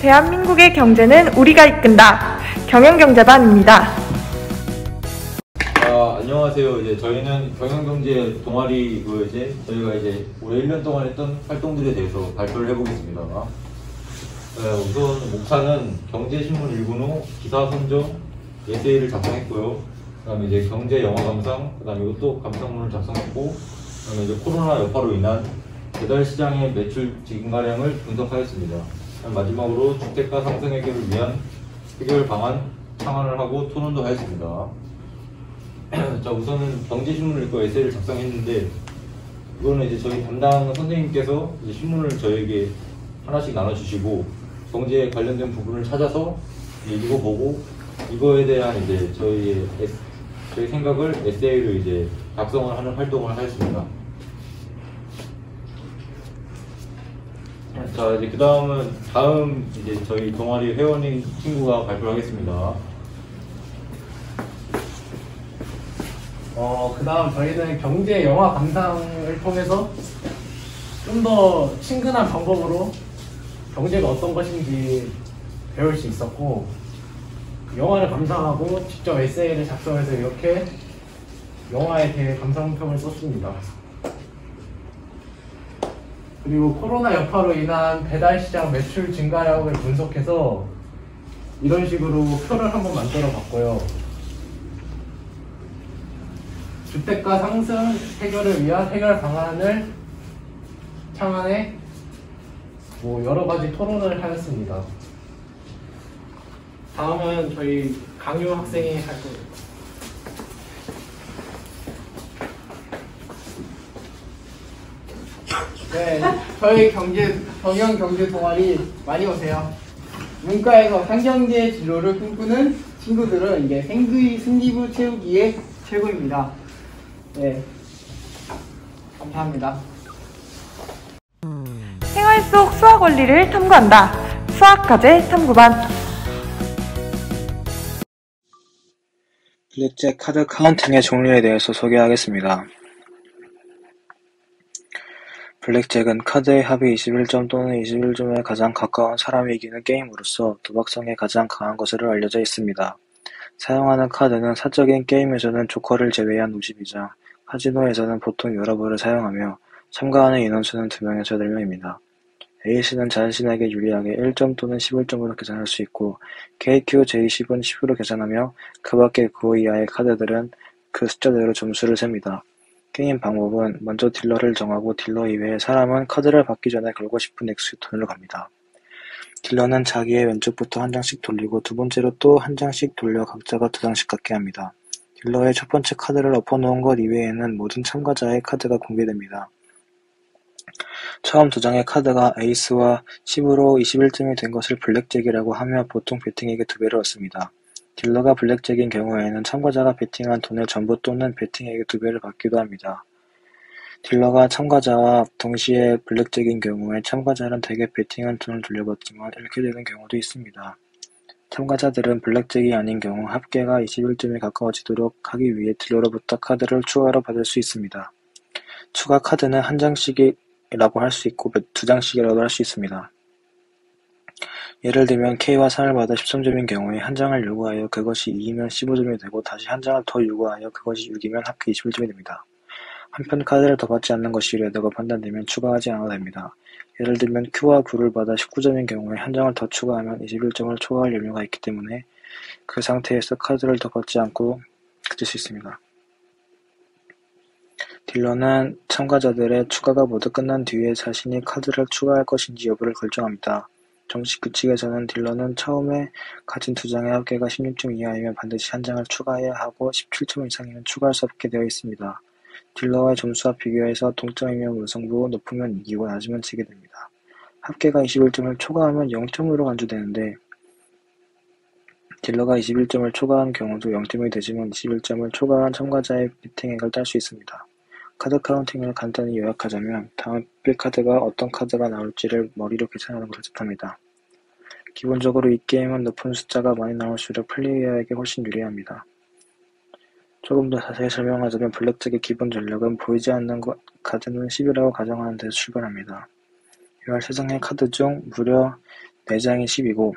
대한민국의 경제는 우리가 이끈다. 경영경제반입니다. 안녕하세요. 저희는 경영경제 동아리고 저희가 올해 1년 동안 했던 활동들에 대해서 발표를 해보겠습니다. 우선 목차는 경제신문 일군 후 기사 선정, 에세이를 작성했고요. 그다음에 경제 영화 감상, 그다음에 또 감상문을 작성했고, 그다음에 코로나 여파로 인한 배달 시장의 매출 증가량을 분석하였습니다. 마지막으로 주택가 상승 해결을 위한 해결 방안 창안을 하고 토론도 하였습니다. 자, 우선은 경제신문을 읽고 에세이를 작성했는데, 이거는 저희 담당 선생님께서 신문을 저에게 하나씩 나눠주시고 경제에 관련된 부분을 찾아서 읽어보고 이거에 대한 저희 생각을 에세이를 작성을 하는 활동을 하였습니다. 자, 그 다음은 저희 동아리 회원인 친구가 발표를 하겠습니다. 그 다음 저희는 경제 영화 감상을 통해서 좀 더 친근한 방법으로 경제가 어떤 것인지 배울 수 있었고, 영화를 감상하고 직접 에세이를 작성해서 이렇게 영화에 대해 감상평을 썼습니다. 그리고 코로나 여파로 인한 배달시장 매출 증가량을 분석해서 이런 식으로 표를 한번 만들어 봤고요. 주택가 상승 해결을 위한 해결 방안을 창안해 여러 가지 토론을 하였습니다. 다음은 저희 강유 학생이 할 거예요. 네, 저희 경영경제 동아리 많이 오세요. 문과에서 상경제 진로를 꿈꾸는 친구들은 이게 승기부 채우기에 최고입니다. 네, 감사합니다. 생활 속 수학 원리를 탐구한다. 수학과제 탐구반. 블랙잭 카드 카운팅의 종류에 대해서 소개하겠습니다. 블랙잭은 카드의 합이 21점 또는 21점에 가장 가까운 사람이 이기는 게임으로서 도박성이 가장 강한 것으로 알려져 있습니다. 사용하는 카드는 사적인 게임에서는 조커를 제외한 50이자 카지노에서는 보통 여러 벌을 사용하며 참가하는 인원수는 2명에서 4명입니다. A씨는 자신에게 유리하게 1점 또는 11점으로 계산할 수 있고 KQ, J10은 10으로 계산하며 그 밖의 그 이하의 카드들은 그 숫자대로 점수를 셉니다. 게임 방법은 먼저 딜러를 정하고 딜러 이외의 사람은 카드를 받기 전에 걸고 싶은 액수의 돈을 갑니다. 딜러는 자기의 왼쪽부터 한 장씩 돌리고 두 번째로 또 한 장씩 돌려 각자가 2장씩 갖게 합니다. 딜러의 첫 번째 카드를 엎어놓은 것 이외에는 모든 참가자의 카드가 공개됩니다. 처음 2장의 카드가 에이스와 10으로 21점이 된 것을 블랙잭이라고 하며 보통 베팅액의 2배를 얻습니다. 딜러가 블랙잭인 경우에는 참가자가 베팅한 돈의 전부 또는 베팅액의 2배를 받기도 합니다. 딜러가 참가자와 동시에 블랙잭인 경우에 참가자는 대개 베팅한 돈을 돌려받지만 잃게 되는 경우도 있습니다. 참가자들은 블랙잭이 아닌 경우 합계가 21점에 가까워지도록 하기 위해 딜러로부터 카드를 추가로 받을 수 있습니다. 추가 카드는 한 장씩이라고 할 수 있고 2장씩이라도 할 수 있습니다. 예를 들면 K와 3을 받아 13점인 경우에 한 장을 요구하여 그것이 2이면 15점이 되고 다시 한 장을 더 요구하여 그것이 6이면 합계 21점이 됩니다. 한편 카드를 더 받지 않는 것이 유리하다고 판단되면 추가하지 않아도 됩니다. 예를 들면 Q와 9를 받아 19점인 경우에 한 장을 더 추가하면 21점을 초과할 염려가 있기 때문에 그 상태에서 카드를 더 받지 않고 그칠 수 있습니다. 딜러는 참가자들의 추가가 모두 끝난 뒤에 자신이 카드를 추가할 것인지 여부를 결정합니다. 정식 규칙에서는 딜러는 처음에 가진 2장의 합계가 16점 이하이면 반드시 한 장을 추가해야 하고 17점 이상이면 추가할 수 없게 되어 있습니다. 딜러와의 점수와 비교해서 동점이면 무승부, 높으면 이기고 낮으면 지게 됩니다. 합계가 21점을 초과하면 0점으로 간주되는데 딜러가 21점을 초과한 경우도 0점이 되지만 21점을 초과한 참가자의 베팅액을 딸 수 있습니다. 카드 카운팅을 간단히 요약하자면 다음 빌카드가 어떤 카드가 나올지를 머리로 계산하는 것을 뜻합니다. 기본적으로 이 게임은 높은 숫자가 많이 나올수록 플레이어에게 훨씬 유리합니다. 조금 더 자세히 설명하자면 블랙잭의 기본 전략은 보이지 않는 카드는 10이라고 가정하는 데서 출발합니다. 13장의 카드 중 무려 4장이 10이고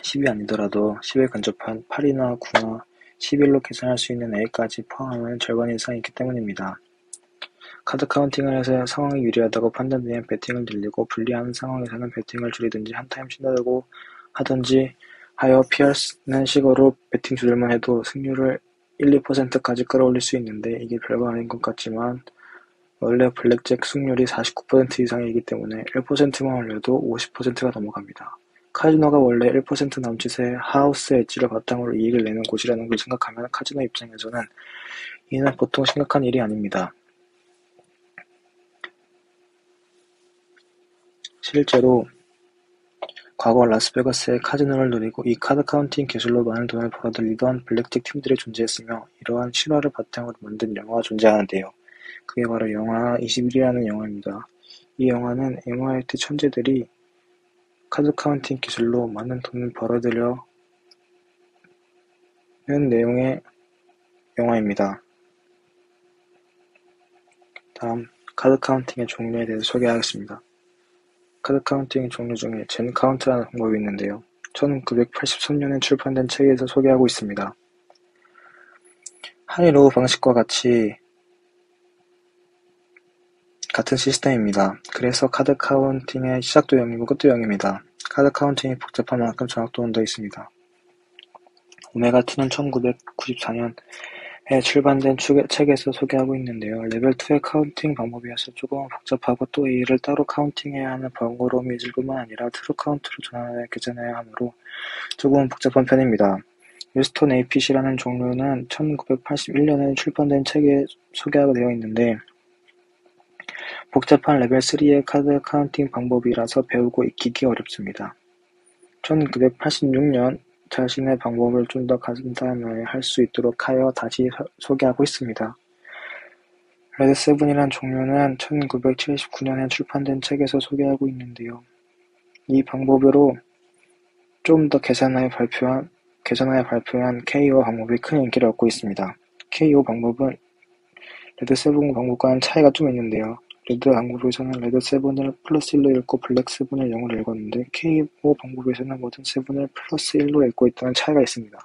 10이 아니더라도 10에 근접한 8이나 9나 11로 계산할 수 있는 A까지 포함하면 절반 이상이 있기 때문입니다. 카드 카운팅을 해서 상황이 유리하다고 판단되면 배팅을 늘리고 불리한 상황에서는 배팅을 줄이든지 한 타임 쉬다고 하든지 하여 피하는 식으로 배팅 조절만 해도 승률을 1~2%까지 끌어올릴 수 있는데 이게 별거 아닌 것 같지만 원래 블랙잭 승률이 49% 이상이기 때문에 1%만 올려도 50%가 넘어갑니다. 카지노가 원래 1% 남짓의 하우스 엣지를 바탕으로 이익을 내는 곳이라는 걸 생각하면 카지노 입장에서는 이는 보통 심각한 일이 아닙니다. 실제로 과거 라스베가스의 카지노를 누리고 이 카드 카운팅 기술로 많은 돈을 벌어들이던 블랙잭 팀들이 존재했으며 이러한 실화를 바탕으로 만든 영화가 존재하는데요. 그게 바로 영화 21이라는 영화입니다. 이 영화는 MIT 천재들이 카드 카운팅 기술로 많은 돈을 벌어들여는 내용의 영화입니다. 다음, 카드 카운팅의 종류에 대해서 소개하겠습니다. 카드 카운팅 종류 중에 젠 카운트라는 방법이 있는데요. 1983년에 출판된 책에서 소개하고 있습니다. 하이로우 방식과 같은 시스템입니다. 그래서 카드 카운팅의 시작도 0이고 끝도 0입니다. 카드 카운팅이 복잡한 만큼 정확도는 더 있습니다. 오메가2는 1994년에 출간된 책에서 소개하고 있는데요. 레벨 2의 카운팅 방법이어서 조금은 복잡하고 또 A를 따로 카운팅해야 하는 번거로움이 있을 뿐만 아니라 트루 카운트로 전환하여 계산해야 하므로 조금은 복잡한 편입니다. 윌스톤 APC라는 종류는 1981년에 출판된 책에 소개하게 되어 있는데 복잡한 레벨 3의 카드 카운팅 방법이라서 배우고 익히기 어렵습니다. 1986년 자신의 방법을 좀 더 간단하게 할 수 있도록 하여 다시 소개하고 있습니다. 레드7이라는 종류는 1979년에 출판된 책에서 소개하고 있는데요. 이 방법으로 좀 더 계산하여 발표한 KO 방법이 큰 인기를 얻고 있습니다. KO 방법은 레드7 방법과는 차이가 좀 있는데요. 레드 방법에서는 레드7을 플러스 1로 읽고 블랙 7을 0으로 읽었는데 KO 방법에서는 모든 7을 플러스 1로 읽고 있다는 차이가 있습니다.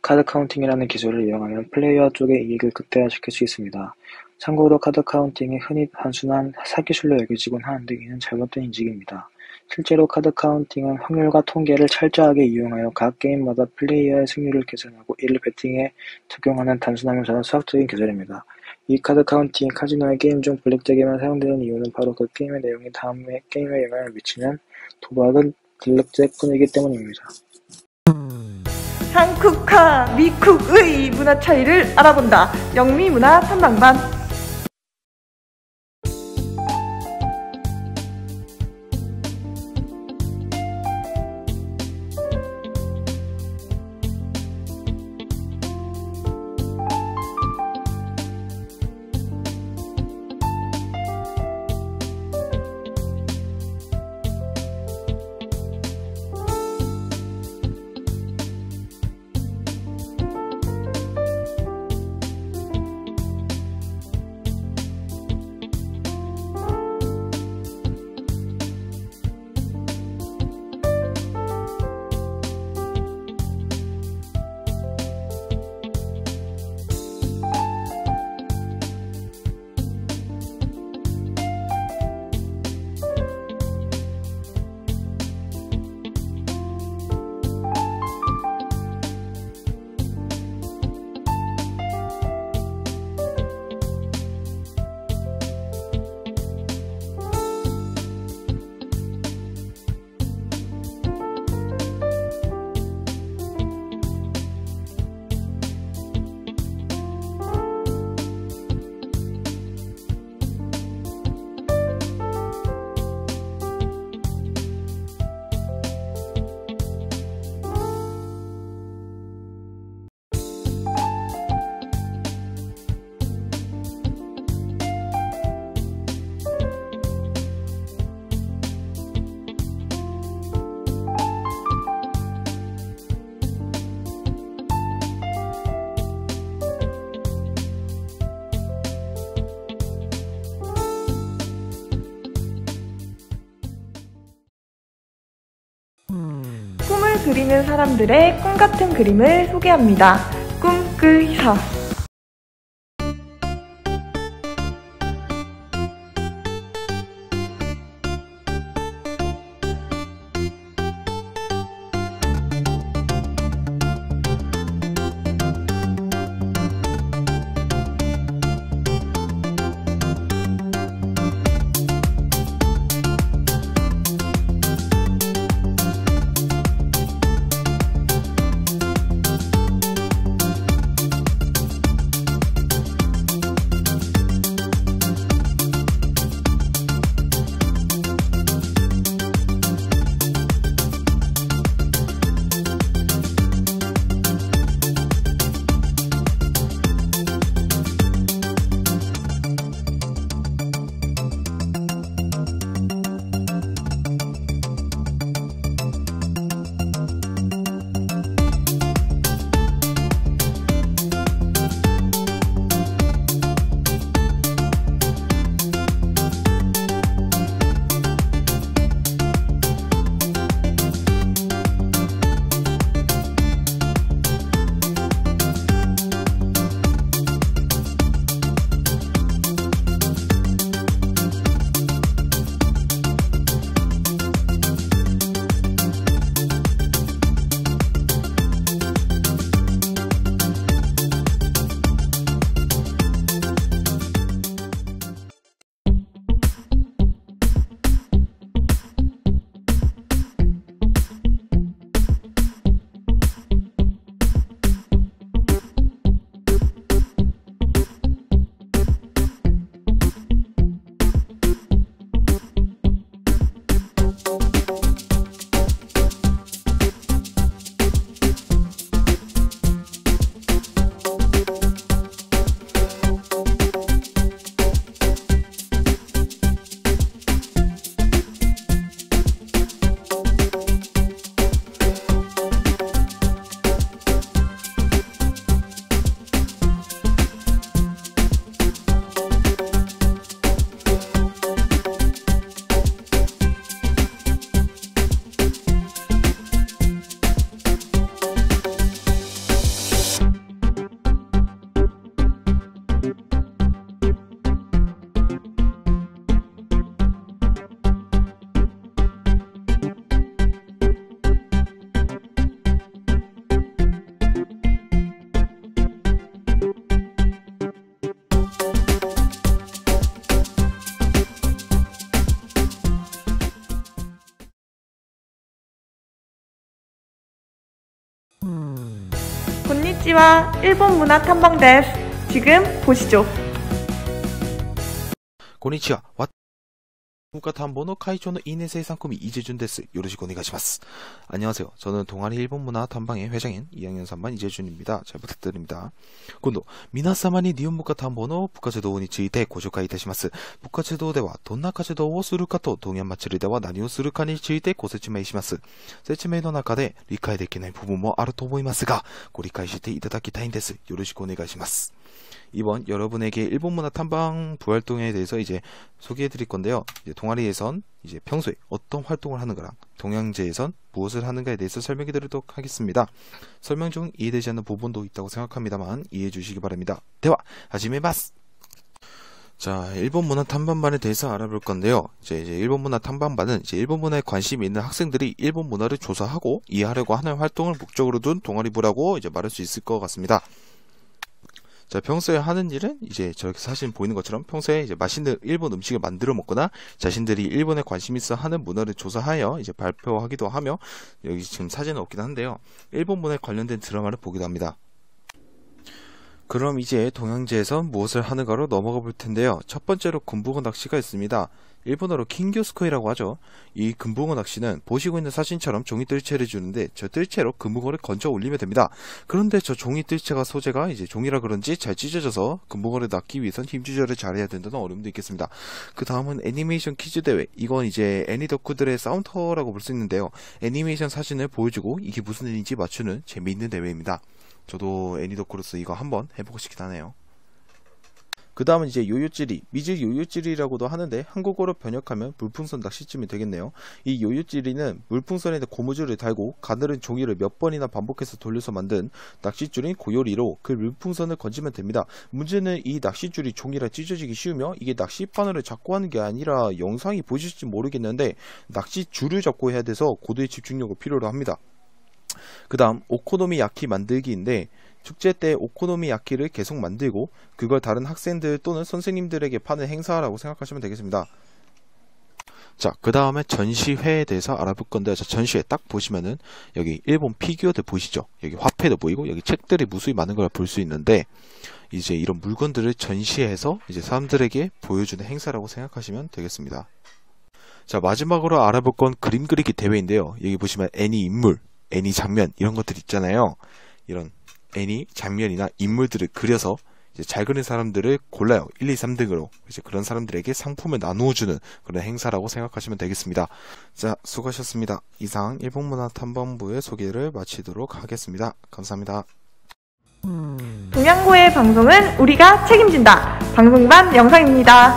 카드 카운팅이라는 기술을 이용하면 플레이어 쪽의 이익을 극대화시킬 수 있습니다. 참고로 카드 카운팅이 흔히 단순한 사기술로 여겨지곤 하는데 이는 잘못된 인식입니다. 실제로 카드 카운팅은 확률과 통계를 철저하게 이용하여 각 게임마다 플레이어의 승률을 계산하고 이를 배팅에 적용하는 단순하면서도 수학적인 기술입니다. 이 카드 카운팅이 카지노의 게임 중 블랙잭에만 사용되는 이유는 바로 그 게임의 내용이 다음의 게임에 영향을 미치는 도박은 블랙잭뿐이기 때문입니다. 한국과 미국의 문화 차이를 알아본다. 영미문화 탐방반. 그리는 사람들의 꿈같은 그림을 소개합니다. 꿈그리사. 곤니치와 일본 문화 탐방 데스. 지금 보시죠. こんにちは。문화탐방의会長の 이내生産組 이재준 데스. 요로시ku 오네가시마스. 안녕하세요. 저는 동아리 일본 문화 탐방의 회장인 2학년 3반 이재준입니다. 잘 부탁드립니다. 今度皆様に日本文化探訪の部活動についてご紹介いたします。部活動ではどんな活動をするかと、동양祭りでは何をするかについてご説明します。説明の中で理解できない部分もあると思いますが、ご理解していただきたいんです。よろしくお願いします。 이번 여러분에게 일본 문화 탐방 부활동에 대해서 이제 소개해 드릴 건데요. 이제 동아리에선 이제 평소에 어떤 활동을 하는가랑 동양제에선 무엇을 하는가에 대해서 설명해 드리도록 하겠습니다. 설명 중 이해되지 않는 부분도 있다고 생각합니다만 이해해 주시기 바랍니다. 대화 하지메마스. 자, 일본 문화 탐방반에 대해서 알아볼 건데요. 이제 일본 문화 탐방반은 이제 일본 문화에 관심이 있는 학생들이 일본 문화를 조사하고 이해하려고 하는 활동을 목적으로 둔 동아리부라고 이제 말할 수 있을 것 같습니다. 자, 평소에 하는 일은 이제 저렇게 사진 보이는 것처럼 평소에 이제 맛있는 일본 음식을 만들어 먹거나 자신들이 일본에 관심 있어 하는 문화를 조사하여 이제 발표하기도 하며, 여기 지금 사진은 없긴 한데요. 일본 문화에 관련된 드라마를 보기도 합니다. 그럼 이제 동양제에선 무엇을 하는가로 넘어가 볼 텐데요. 첫 번째로 금붕어 낚시가 있습니다. 일본어로 킹교스코이라고 하죠. 이 금붕어 낚시는 보시고 있는 사진처럼 종이 뜰채를 주는데 저 뜰채로 금붕어를 건져 올리면 됩니다. 그런데 저 종이 뜰채가 소재가 이제 종이라 그런지 잘 찢어져서 금붕어를 낚기 위해선 힘 조절을 잘해야 된다는 어려움도 있겠습니다. 그 다음은 애니메이션 퀴즈 대회. 이건 이제 애니덕후들의 싸움터라고 볼 수 있는데요. 애니메이션 사진을 보여주고 이게 무슨 일인지 맞추는 재미있는 대회입니다. 저도 애니덕후로서 이거 한번 해보고 싶긴 하네요. 그 다음은 이제 요요찌리, 미즈 요요찌리라고도 하는데 한국어로 번역하면 물풍선 낚시쯤이 되겠네요. 이 요요찌리는 물풍선에 고무줄을 달고 가늘은 종이를 몇 번이나 반복해서 돌려서 만든 낚싯줄인 고요리로 그 물풍선을 건지면 됩니다. 문제는 이 낚싯줄이 종이라 찢어지기 쉬우며 이게 낚싯바늘을 잡고 하는 게 아니라 영상이 보실지 모르겠는데 낚싯줄을 잡고 해야 돼서 고도의 집중력을 필요로 합니다. 그 다음 오코노미야키 만들기인데 축제 때 오코노미야키를 계속 만들고 그걸 다른 학생들 또는 선생님들에게 파는 행사라고 생각하시면 되겠습니다. 자, 그 다음에 전시회에 대해서 알아볼 건데, 자, 전시회 딱 보시면은 여기 일본 피규어들 보이시죠? 여기 화폐도 보이고 여기 책들이 무수히 많은 걸 볼 수 있는데 이제 이런 물건들을 전시해서 이제 사람들에게 보여주는 행사라고 생각하시면 되겠습니다. 자, 마지막으로 알아볼 건 그림 그리기 대회인데요. 여기 보시면 애니 인물, 애니 장면 이런 것들 있잖아요. 이런 애니 장면이나 인물들을 그려서 이제 잘 그린 사람들을 골라요. 1, 2, 3등으로. 이제 그런 사람들에게 상품을 나누어주는 그런 행사라고 생각하시면 되겠습니다. 자, 수고하셨습니다. 이상 일본문화탐방부의 소개를 마치도록 하겠습니다. 감사합니다. 동양고의 방송은 우리가 책임진다. 방송반 영상입니다.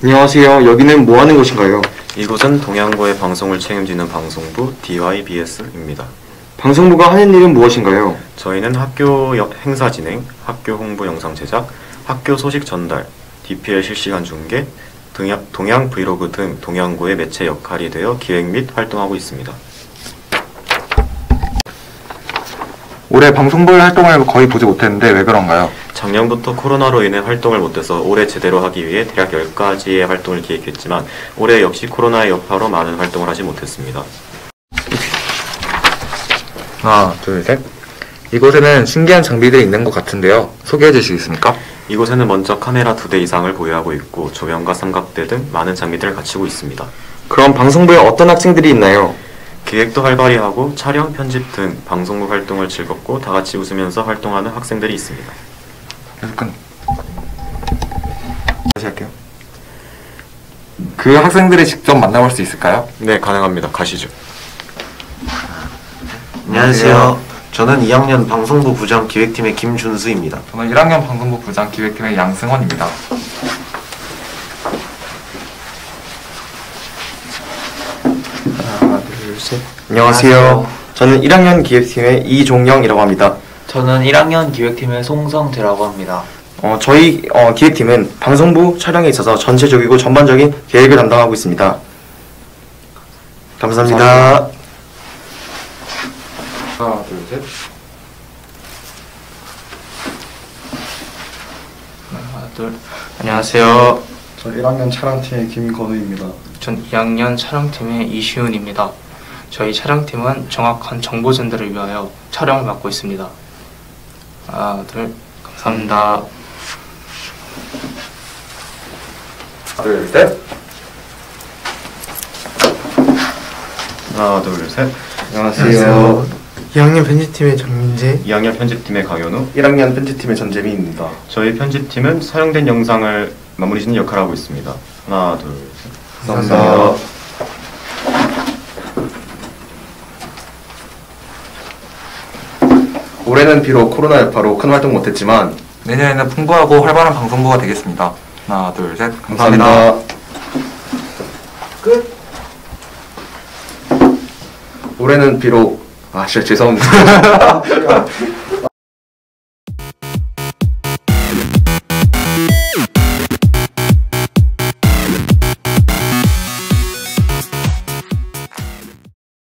안녕하세요. 여기는 뭐 하는 곳인가요? 이곳은 동양고의 방송을 책임지는 방송부 DYBS입니다. 방송부가 하는 일은 무엇인가요? 저희는 학교 행사 진행, 학교 홍보 영상 제작, 학교 소식 전달, DPL 실시간 중계, 동양 브이로그 등 동양고의 매체 역할이 되어 기획 및 활동하고 있습니다. 올해 방송부의 활동을 거의 보지 못했는데 왜 그런가요? 작년부터 코로나로 인해 활동을 못해서 올해 제대로 하기 위해 대략 10가지의 활동을 기획했지만 올해 역시 코로나의 여파로 많은 활동을 하지 못했습니다. 하나, 둘, 셋. 이곳에는 신기한 장비들이 있는 것 같은데요. 소개해 주시겠습니까? 이곳에는 먼저 카메라 2대 이상을 보유하고 있고 조명과 삼각대 등 많은 장비들을 갖추고 있습니다. 그럼 방송부에 어떤 학생들이 있나요? 기획도 활발히 하고 촬영, 편집 등 방송부 활동을 즐겁고 다같이 웃으면서 활동하는 학생들이 있습니다. 다시 할게요. 그 학생들을 직접 만나볼 수 있을까요? 네, 가능합니다. 가시죠. 안녕하세요. 저는 2학년 방송부 부장 기획팀의 김준수입니다. 저는 1학년 방송부 부장 기획팀의 양승원입니다. 하나, 둘, 셋. 안녕하세요. 저는 1학년 기획팀의 이종영이라고 합니다. 저는 1학년 기획팀의 송성재라고 합니다. 저희 기획팀은 방송부 촬영에 있어서 전체적이고 전반적인 계획을 담당하고 있습니다. 감사합니다. 하나, 둘, 셋. 하나, 둘. 안녕하세요. 저 1학년 촬영팀의 김건우입니다. 전 2학년 촬영팀의 이시훈입니다. 저희 촬영팀은 정확한 정보 전달을 위하여 촬영을 맡고 있습니다. 하나, 둘. 감사합니다. 하나, 둘, 셋. 하나, 둘, 셋. 안녕하세요. 2학년 편집팀의 정민재, 2학년 편집팀의 강현우, 1학년 편집팀의 전재민입니다. 저희 편집팀은 사용된 영상을 마무리 짓는 역할을 하고 있습니다. 하나, 둘, 셋. 감사합니다. 올해는 비록 코로나 여파로 큰 활동 못했지만 내년에는 풍부하고 활발한 방송부가 되겠습니다. 하나, 둘, 셋. 감사합니다. 끝. 올해는 비록 죄송합니다.